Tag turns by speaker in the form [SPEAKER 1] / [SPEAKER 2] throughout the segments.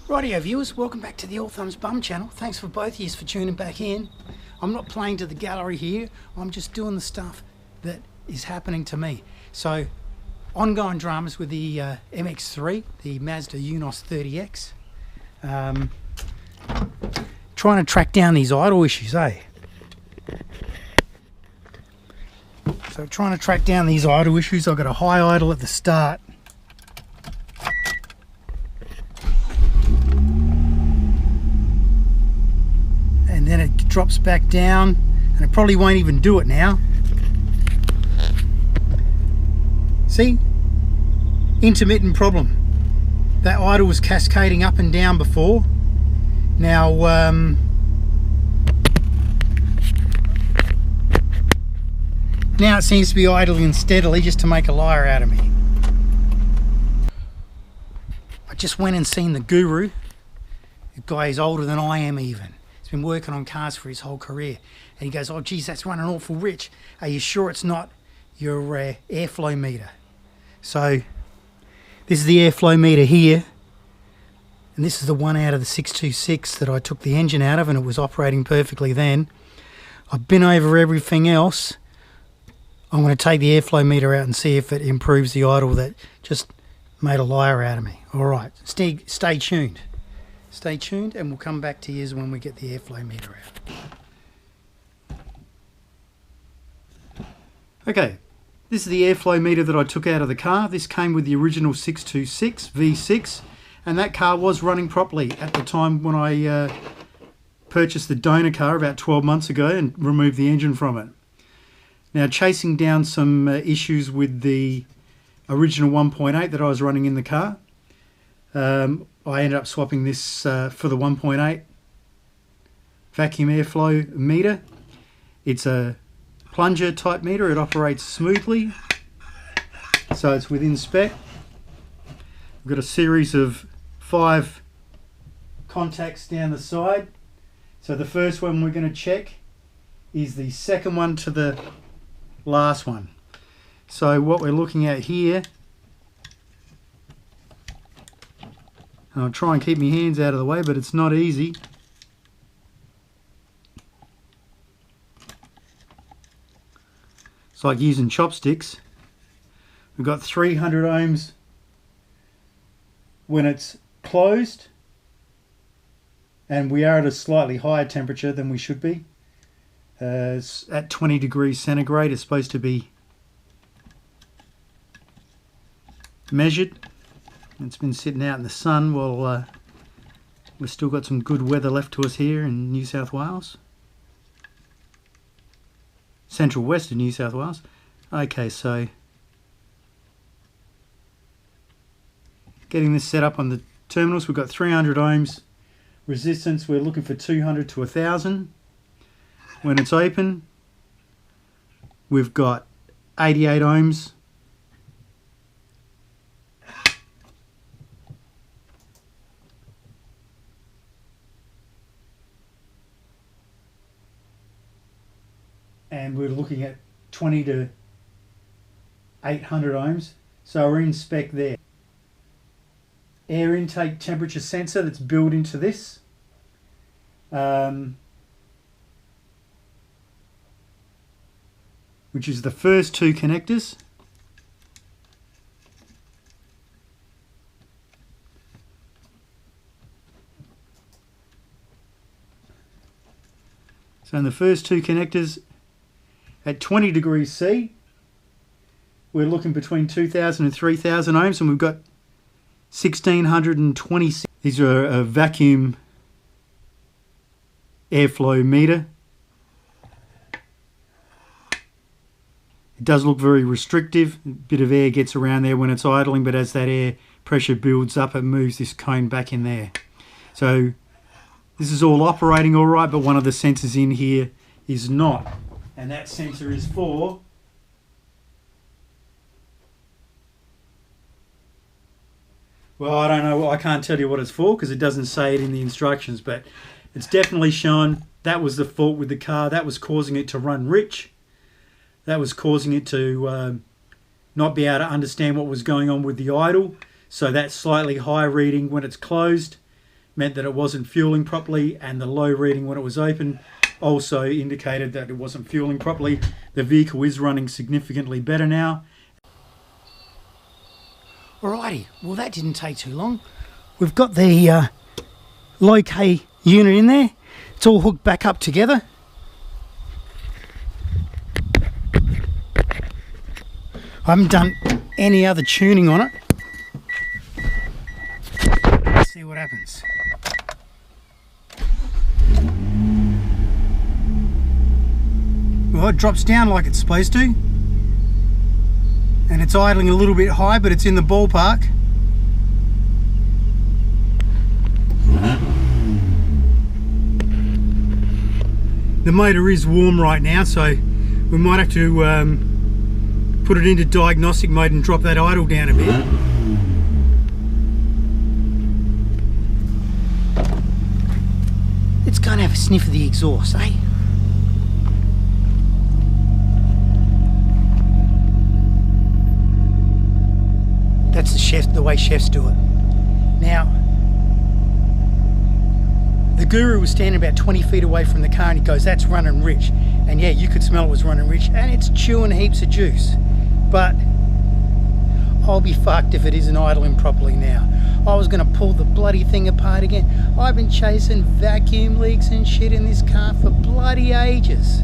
[SPEAKER 1] Rightio viewers, welcome back to the All Thumbs Bum channel. Thanks for both of you for tuning back in. I'm not playing to the gallery here, I'm just doing the stuff that is happening to me. So, ongoing dramas with the MX-3, the Mazda Unos 30X. Trying to track down these idle issues, eh? So trying to track down these idle issues. I've got a high idle at the start. And then it drops back down, and it probably won't even do it now. See? Intermittent problem. That idle was cascading up and down before. Now, now it seems to be idling steadily just to make a liar out of me. I just went and seen the guru. The guy is older than I am even. He's been working on cars for his whole career. And he goes, oh geez, that's running awful rich. Are you sure it's not your airflow meter? So this is the airflow meter here. And this is the one out of the 626 that I took the engine out of, and it was operating perfectly then. I've been over everything else. I'm going to take the airflow meter out and see if it improves the idle that just made a liar out of me. Alright, stay tuned. Stay tuned and we'll come back to you when we get the airflow meter out. Okay, this is the airflow meter that I took out of the car. This came with the original 626 V6, and that car was running properly at the time when I purchased the donor car about 12 months ago and removed the engine from it. Now, chasing down some issues with the original 1.8 that I was running in the car, I ended up swapping this for the 1.8 vacuum airflow meter. It's a plunger type meter. It operates smoothly, so it's within spec. We've got a series of 5 contacts down the side. So the first one we're going to check is the second one to the last one. So what we're looking at here, and I'll try and keep my hands out of the way, but it's not easy. It's like using chopsticks. We've got 300 ohms when it's closed, and we are at a slightly higher temperature than we should be. It's at 20 degrees centigrade. It's supposed to be measured. It's been sitting out in the sun while we've still got some good weather left to us here in New South Wales. Central western New South Wales. Okay, so getting this set up on the terminals, we've got 300 ohms resistance. We're looking for 200 to 1000. When it's open, we've got 88 ohms. And we're looking at 20 to 800 ohms. So we're in spec there. Air intake temperature sensor that's built into this. Which is the first 2 connectors. So in the first 2 connectors, at 20 degrees C, we're looking between 2000 and 3000 ohms, and we've got 1626. These are a vacuum airflow meter. It does look very restrictive. A bit of air gets around there when it's idling, but as that air pressure builds up, it moves this cone back in there. So this is all operating all right, but one of the sensors in here is not. And that sensor is for well, I don't know. I can't tell you what it's for because it doesn't say it in the instructions, but it's definitely shown that was the fault with the car. That was causing it to run rich. That was causing it to not be able to understand what was going on with the idle. So that slightly high reading when it's closed meant that it wasn't fueling properly, and the low reading when it was open also indicated that it wasn't fueling properly. The vehicle is running significantly better now. Alrighty, well that didn't take too long. We've got the low K unit in there. It's all hooked back up together. I haven't done any other tuning on it. Let's see what happens. Well, it drops down like it's supposed to. And it's idling a little bit high, but it's in the ballpark. The motor is warm right now, so we might have to put it into diagnostic mode and drop that idle down a bit. Let's go and have a sniff of the exhaust, eh? That's the way chefs do it. Now, the Guru was standing about 20 feet away from the car and he goes, "That's running rich." And yeah, you could smell it was running rich, and it's chewing heaps of juice. But I'll be fucked if it isn't idling properly now. I was going to pull the bloody thing apart again. I've been chasing vacuum leaks and shit in this car for bloody ages.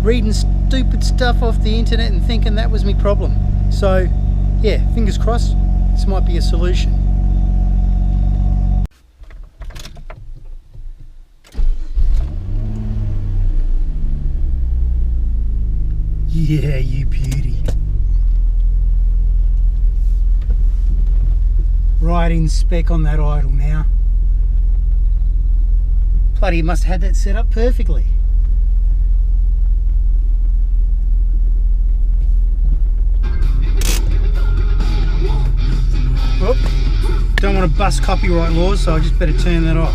[SPEAKER 1] Reading stupid stuff off the internet and thinking that was my problem. So yeah, fingers crossed, this might be a solution. Yeah, you beauty. Right in spec on that idle now. Bloody must have had that set up perfectly. Oop. Don't want to bust copyright laws, so I just better turn that off.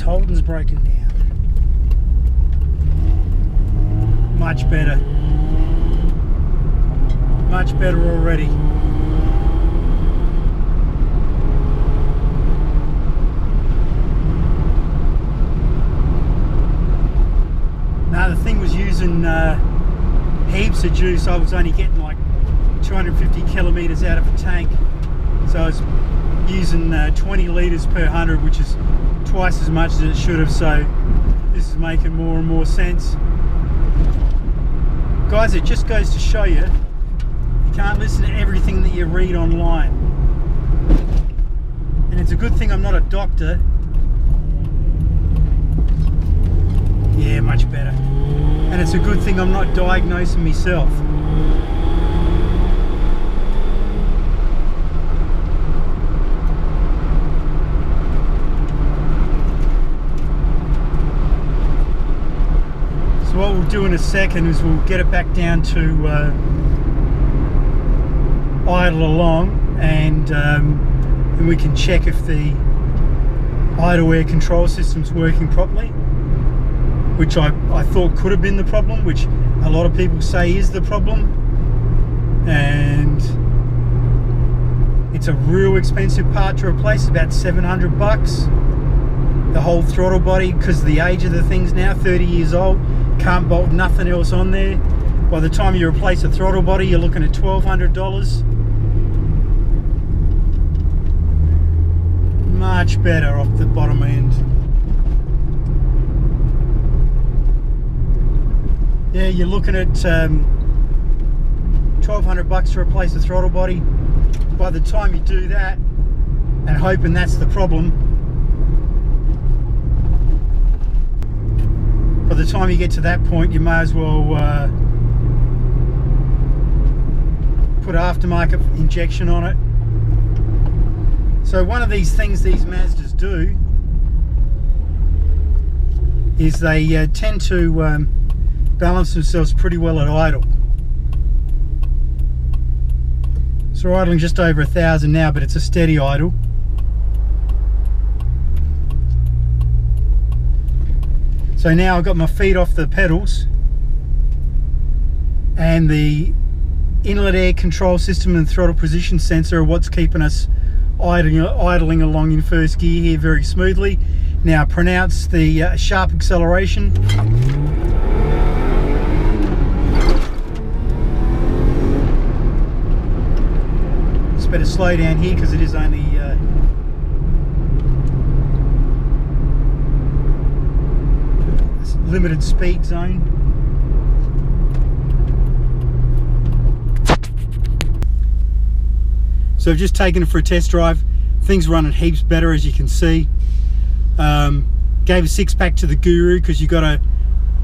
[SPEAKER 1] Holden's broken down. Much better. Much better already. Now the thing was using heaps of juice. I was only getting like 250 kilometres out of a tank. So I was using 20 litres per 100, which is twice as much as it should have, so this is making more and more sense. Guys, it just goes to show you, you can't listen to everything that you read online. And it's a good thing I'm not a doctor. Yeah, much better. And it's a good thing I'm not diagnosing myself. What we'll do in a second is we'll get it back down to idle along, and we can check if the idle air control system's working properly, which I thought could have been the problem, which a lot of people say is the problem. And it's a real expensive part to replace, about 700 bucks. The whole throttle body, because the age of the thing's now 30 years old. Can't bolt nothing else on there. By the time you replace a throttle body, you're looking at $1,200. Much better off the bottom end. Yeah, you're looking at 1,200 bucks to replace the throttle body. By the time you do that, and hoping that's the problem, by the time you get to that point, you may as well put aftermarket injection on it. So one of these things these Mazdas do is they tend to balance themselves pretty well at idle. So we're idling just over 1,000 now, but it's a steady idle. So now I've got my feet off the pedals, and the inlet air control system and throttle position sensor are what's keeping us idling along in first gear here very smoothly. Now pronounce the sharp acceleration. Just better slow down here because it is only limited speed zone. So I've just taken it for a test drive. Things running heaps better, as you can see. Gave a 6-pack to the guru because you got to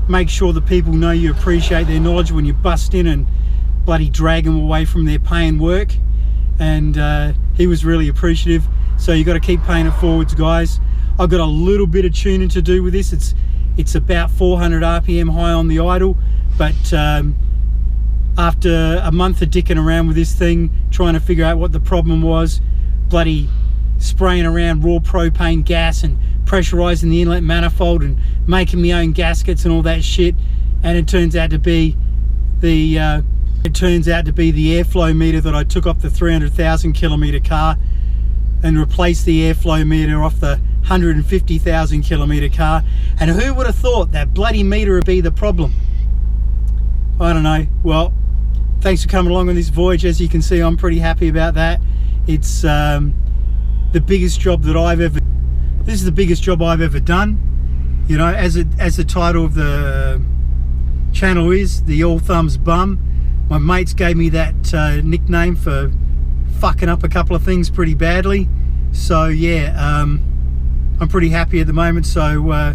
[SPEAKER 1] make sure that people know you appreciate their knowledge when you bust in and bloody drag them away from their paying work. And he was really appreciative. So you got to keep paying it forwards, guys. I've got a little bit of tuning to do with this. It's about 400 RPM high on the idle, but after a month of dicking around with this thing, trying to figure out what the problem was, bloody spraying around raw propane gas and pressurizing the inlet manifold and making my own gaskets and all that shit, and it turns out to be the airflow meter that I took off the 300,000 kilometer car and replaced the airflow meter off the 150,000 kilometer car. And who would have thought that bloody meter would be the problem? I don't know. Well, thanks for coming along on this voyage. As you can see, I'm pretty happy about that. It's the biggest job that this is the biggest job I've ever done. You know, as the title of the channel is, the All Thumbs Bum. My mates gave me that nickname for fucking up a couple of things pretty badly. So yeah, I'm pretty happy at the moment. So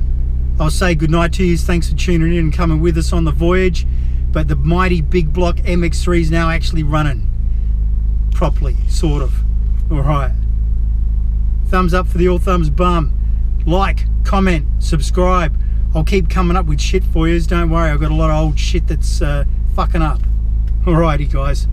[SPEAKER 1] I'll say goodnight to you. Thanks for tuning in and coming with us on the voyage. But the mighty big block MX3 is now actually running properly, sort of. All right. Thumbs up for the All Thumbs Bum. Like, comment, subscribe. I'll keep coming up with shit for you. Don't worry, I've got a lot of old shit that's fucking up. Alrighty, guys.